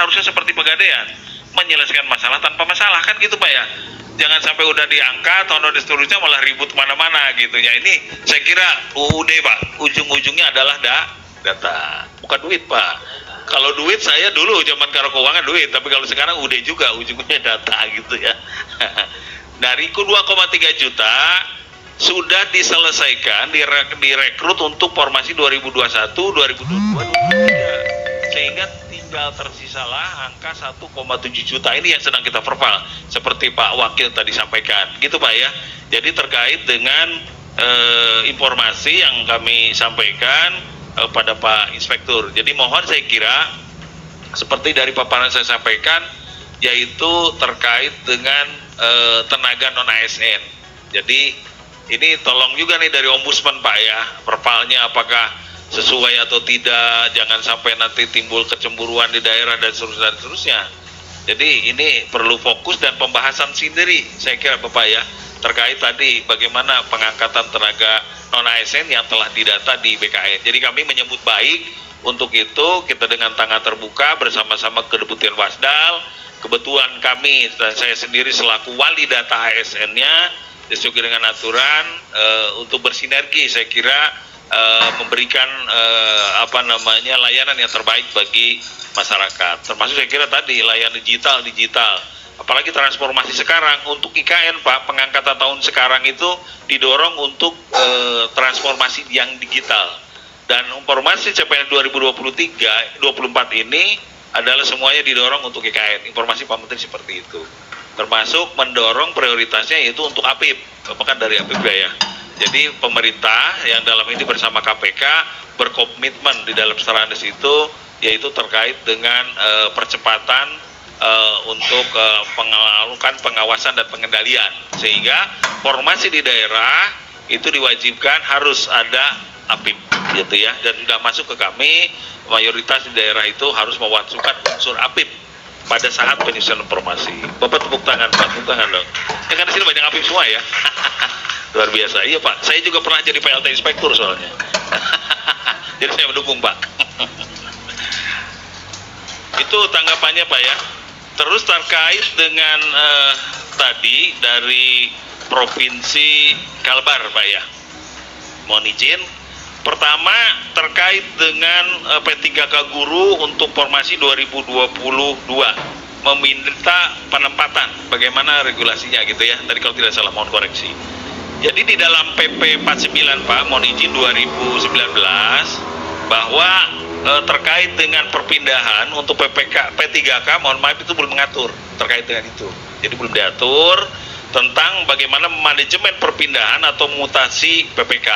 harusnya seperti Pegadaian, menyelesaikan masalah tanpa masalah, kan gitu Pak ya. Jangan sampai udah diangkat atau dan seterusnya malah ribut kemana-mana gitu ya. Ini saya kira UUD Pak, ujung-ujungnya adalah data, bukan duit Pak. Kalau duit saya dulu zaman Karo Keuangan duit, tapi kalau sekarang UUD juga ujungnya data gitu ya. Dari 2,3 juta sudah diselesaikan, direkrut untuk formasi 2021, 2022, 2023, sehingga tinggal tersisalah angka 1,7 juta ini yang sedang kita verbal, seperti Pak Wakil tadi sampaikan, gitu Pak ya. Jadi terkait dengan informasi yang kami sampaikan pada Pak Inspektur. Jadi mohon saya kira seperti dari paparan saya sampaikan, yaitu terkait dengan tenaga non ASN. Jadi ini tolong juga nih dari Ombudsman Pak ya, perpalnya apakah sesuai atau tidak, jangan sampai nanti timbul kecemburuan di daerah dan seterusnya. Jadi ini perlu fokus dan pembahasan sendiri saya kira Bapak ya, terkait tadi bagaimana pengangkatan tenaga non ASN yang telah didata di BKN. Jadi kami menyambut baik untuk itu, kita dengan tangan terbuka bersama-sama Kedeputian Wasdal. Kebetulan kami dan saya sendiri selaku wali data ASN-nya sesuai dengan aturan untuk bersinergi, saya kira memberikan layanan yang terbaik bagi masyarakat. Termasuk saya kira tadi layanan digital, apalagi transformasi sekarang untuk IKN Pak, pengangkatan tahun sekarang itu didorong untuk transformasi yang digital. Dan informasi CPNS 2023-24 ini adalah semuanya didorong untuk IKN. Informasi Pak Menteri seperti itu. Termasuk mendorong prioritasnya yaitu untuk APIP, bahkan dari APIP ya. Jadi pemerintah yang dalam ini bersama KPK berkomitmen di dalam Stranas itu, yaitu terkait dengan percepatan untuk melakukan pengawasan dan pengendalian, sehingga formasi di daerah itu diwajibkan harus ada APIP gitu ya, dan sudah masuk ke kami, mayoritas di daerah itu harus mewajibkan unsur APIP pada saat penyusunan informasi. Bapak tepuk tangan Pak, tepuk tangan dong. Ya kan di sini banyak APIP semua ya. Luar biasa. Iya Pak, saya juga pernah jadi PLT Inspektur soalnya. Jadi saya mendukung Pak. Itu tanggapannya Pak ya. Terus terkait dengan tadi dari Provinsi Kalbar Pak ya. Mohon izin. Pertama terkait dengan P3K guru untuk formasi 2022 meminta penempatan, bagaimana regulasinya gitu ya. Tadi kalau tidak salah mohon koreksi. Jadi di dalam PP 49 Pak, mohon izin 2019 bahwa terkait dengan perpindahan untuk P3K, mohon maaf itu belum mengatur terkait dengan itu. Jadi belum diatur tentang bagaimana manajemen perpindahan atau mutasi PPK.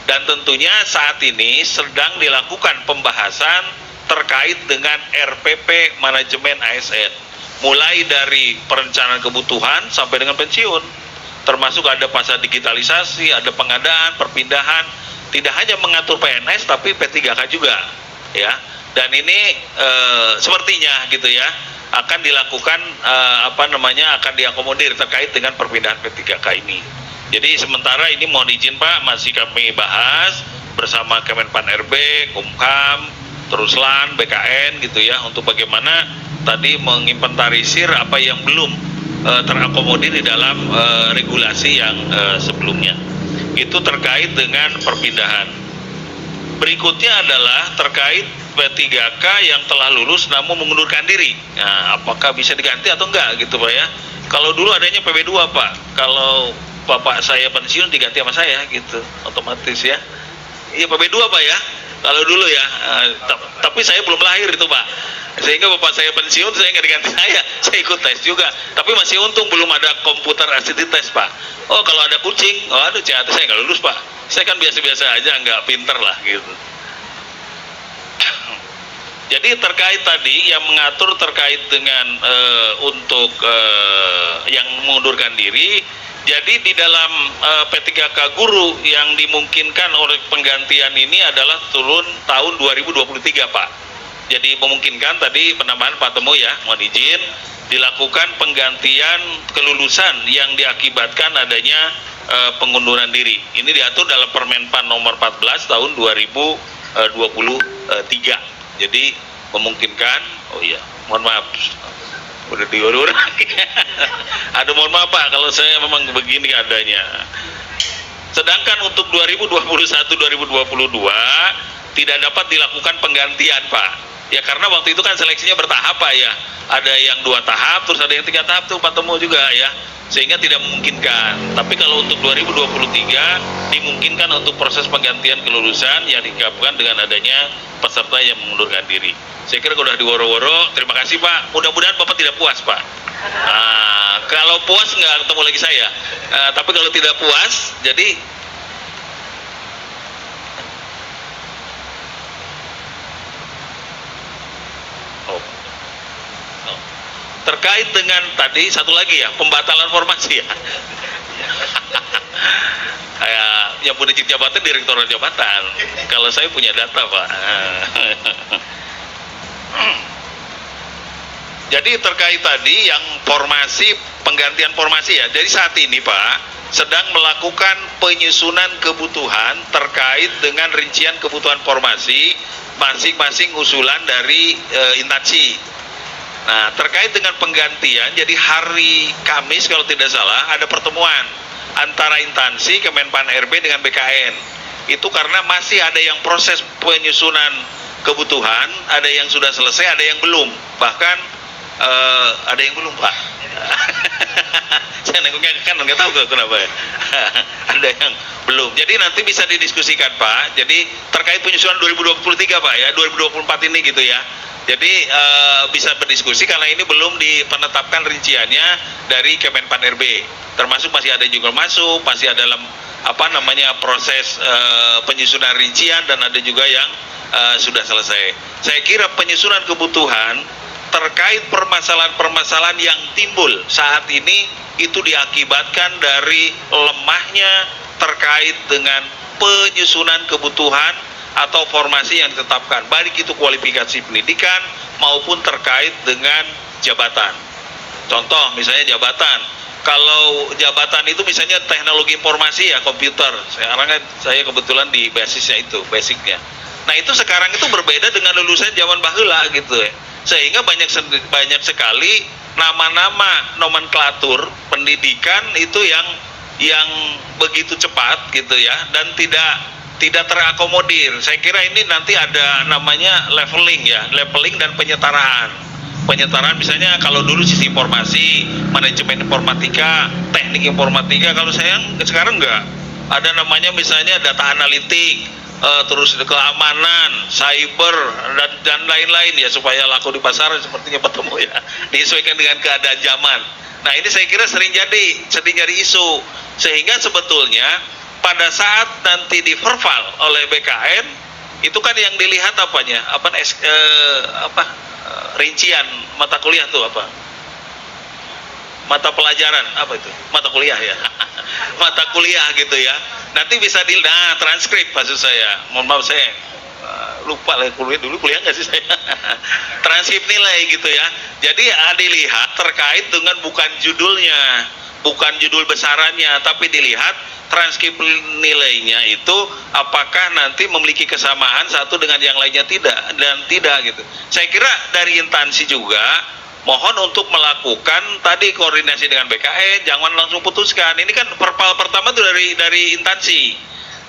Dan tentunya saat ini sedang dilakukan pembahasan terkait dengan RPP manajemen ASN, mulai dari perencanaan kebutuhan sampai dengan pensiun, termasuk ada pasar digitalisasi, ada pengadaan, perpindahan, tidak hanya mengatur PNS tapi P3K juga ya. Dan ini sepertinya gitu ya akan dilakukan akan diakomodir terkait dengan perpindahan P3K ini. Jadi sementara ini mohon izin Pak, masih kami bahas bersama Kemenpan RB, Kumham, Teruslan, BKN gitu ya, untuk bagaimana tadi menginventarisir apa yang belum terakomodir di dalam regulasi yang sebelumnya. Itu terkait dengan perpindahan. Berikutnya adalah terkait P3K yang telah lulus namun mengundurkan diri. Nah, apakah bisa diganti atau enggak gitu Pak ya? Kalau dulu adanya PB2 Pak, kalau bapak saya pensiun diganti sama saya gitu, otomatis ya. Iya PB2 Pak ya, kalau dulu ya. Tapi saya belum lahir itu Pak, sehingga bapak saya pensiun, saya nggak diganti saya ikut tes juga. Tapi masih untung belum ada komputer LCD tes Pak. Oh kalau ada kucing, oh aduh CAT saya nggak lulus Pak. Saya kan biasa-biasa aja, nggak pinter lah gitu. Jadi terkait tadi yang mengatur terkait dengan untuk yang mengundurkan diri. Jadi di dalam P3K guru yang dimungkinkan oleh penggantian ini adalah turun tahun 2023 Pak. Jadi memungkinkan tadi penambahan Pak Temu ya, mohon izin dilakukan penggantian kelulusan yang diakibatkan adanya pengunduran diri. Ini diatur dalam Permenpan nomor 14 tahun 2023. Jadi memungkinkan Oh iya, mohon maaf. Udah diurut. Aduh, mohon maaf Pak, kalau saya memang begini adanya. Sedangkan untuk 2021-2022 tidak dapat dilakukan penggantian Pak. Ya karena waktu itu kan seleksinya bertahap Pak ya. Ada yang 2 tahap, terus ada yang 3 tahap tuh Pak Temu juga ya. Sehingga tidak memungkinkan. Tapi kalau untuk 2023 dimungkinkan untuk proses penggantian kelulusan yang digabungkan dengan adanya peserta yang mengundurkan diri. Saya kira udah diworo-woro. Terima kasih Pak. Mudah-mudahan Bapak tidak puas Pak. Kalau puas nggak ketemu lagi saya. Tapi kalau tidak puas, jadi terkait dengan tadi satu lagi ya, pembatalan formasi ya. Yang punya jabatan direktorat jabatan. Kalau saya punya data Pak. Jadi terkait tadi yang formasi, penggantian formasi ya. Jadi saat ini Pak sedang melakukan penyusunan kebutuhan terkait dengan rincian kebutuhan formasi masing-masing usulan dari instansi. Nah, terkait dengan penggantian, jadi hari Kamis kalau tidak salah ada pertemuan antara instansi Kemenpan RB dengan BKN. Itu karena masih ada yang proses penyusunan kebutuhan, ada yang sudah selesai, ada yang belum. Bahkan ada yang belum Pak. Saya nengoknya kan nggak tahu kenapa ya. Ada yang belum. Jadi nanti bisa didiskusikan Pak. Jadi terkait penyusunan 2023 Pak ya, 2024 ini gitu ya. Jadi bisa berdiskusi karena ini belum dipenetapkan rinciannya dari Kemenpan RB. Termasuk masih ada juga masuk, masih ada dalam proses penyusunan rincian dan ada juga yang sudah selesai. Saya kira penyusunan kebutuhan terkait permasalahan-permasalahan yang timbul saat ini itu diakibatkan dari lemahnya terkait dengan penyusunan kebutuhan atau formasi yang ditetapkan, baik itu kualifikasi pendidikan maupun terkait dengan jabatan. Contoh misalnya jabatan, kalau jabatan itu misalnya teknologi informasi ya komputer, saya kebetulan di basisnya itu, basicnya. Nah itu sekarang itu berbeda dengan lulusan zaman baheula gitu ya, sehingga banyak sekali nama-nama nomenklatur pendidikan itu yang begitu cepat gitu ya, dan tidak terakomodir. Saya kira ini nanti ada namanya leveling ya, leveling dan penyetaraan. Penyetaraan misalnya kalau dulu sisi informasi, manajemen informatika, teknik informatika, kalau sekarang enggak. Ada namanya misalnya data analitik, terus keamanan, cyber dan lain-lain ya, supaya laku di pasaran sepertinya bertemu ya. Disesuaikan dengan keadaan zaman. Nah, ini saya kira sering jadi isu, sehingga sebetulnya pada saat nanti diverval oleh BKN itu kan yang dilihat rincian mata kuliah tuh mata pelajaran mata kuliah ya mata kuliah gitu ya, nanti bisa transkrip maksud saya, mohon maaf saya lupa lah kuliah nggak sih saya transkrip nilai gitu ya. Jadi dilihat terkait dengan bukan judulnya, bukan judul besarannya, tapi dilihat transkrip nilainya itu apakah nanti memiliki kesamaan satu dengan yang lainnya tidak gitu. Saya kira dari instansi juga mohon untuk melakukan tadi koordinasi dengan BKN, jangan langsung putuskan. Ini kan perpal pertama itu dari instansi.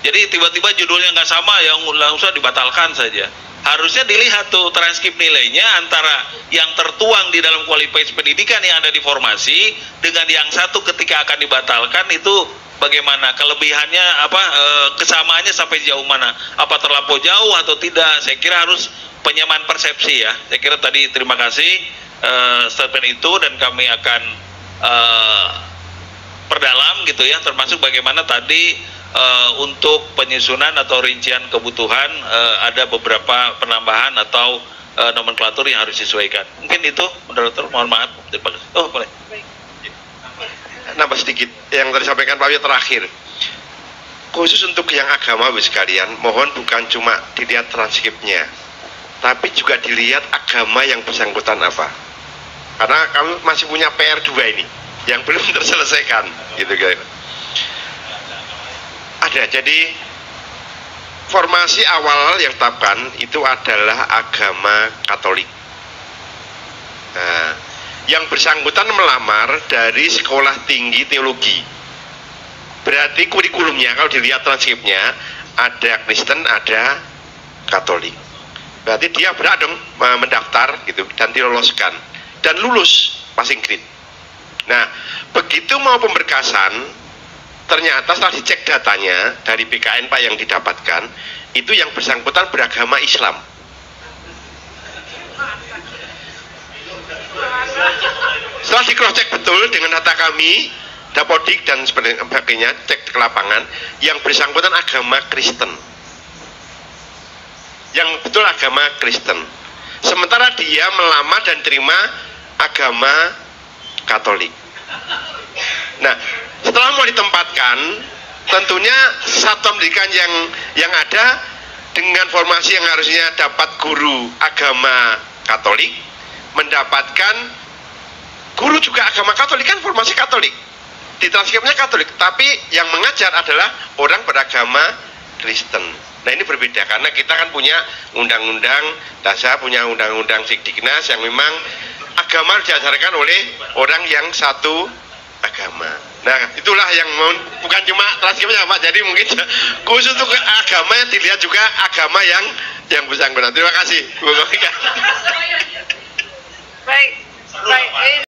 Jadi tiba-tiba judulnya nggak sama, yang langsung dibatalkan saja. Harusnya dilihat tuh transkrip nilainya antara yang tertuang di dalam kualifikasi pendidikan yang ada di formasi dengan yang satu ketika akan dibatalkan itu bagaimana kelebihannya, kesamaannya sampai jauh mana, apa terlampau jauh atau tidak. Saya kira harus penyamaan persepsi ya. Saya kira tadi terima kasih statement itu, dan kami akan perdalam gitu ya, termasuk bagaimana tadi untuk penyusunan atau rincian kebutuhan ada beberapa penambahan atau nomenklatur yang harus disesuaikan. Mungkin itu, moderator, mohon maaf. Oh, boleh. Nambah sedikit yang tadi sampaikan Pak Wiyah terakhir, khusus untuk yang agama sekalian, mohon bukan cuma dilihat transkripnya, tapi juga dilihat agama yang bersangkutan apa, karena kami masih punya PR2 ini yang belum terselesaikan gitu guys. Ada, jadi formasi awal yang ditetapkan itu adalah agama Katolik. yang bersangkutan melamar dari sekolah tinggi teologi. Berarti kurikulumnya kalau dilihat transkripnya ada Kristen, ada Katolik. Berarti dia berhak dong mendaftar gitu dan diloloskan dan lulus passing grade. Nah, begitu mau pemberkasan, ternyata setelah dicek datanya dari BKN Pak yang didapatkan, itu yang bersangkutan beragama Islam. Setelah di cross check betul dengan data kami, Dapodik dan sebagainya, cek ke lapangan, yang bersangkutan agama Kristen. Yang betul agama Kristen. Sementara dia melamar dan terima agama Katolik. Nah, setelah mau ditempatkan, tentunya satuan pendidikan yang ada dengan formasi yang harusnya dapat guru agama Katolik, mendapatkan guru juga agama Katolik, kan formasi Katolik, di transkripnya Katolik, tapi yang mengajar adalah orang beragama Kristen. Nah, ini berbeda karena kita kan punya undang-undang dasar, punya undang-undang Sikdiknas yang memang agama diajarkan oleh orang yang satu agama. Nah, itulah yang bukan cuma transkripnya Pak, jadi mungkin khusus untuk agama yang dilihat juga agama yang bersangkutan. Terima kasih Bu Komika. Baik, baik.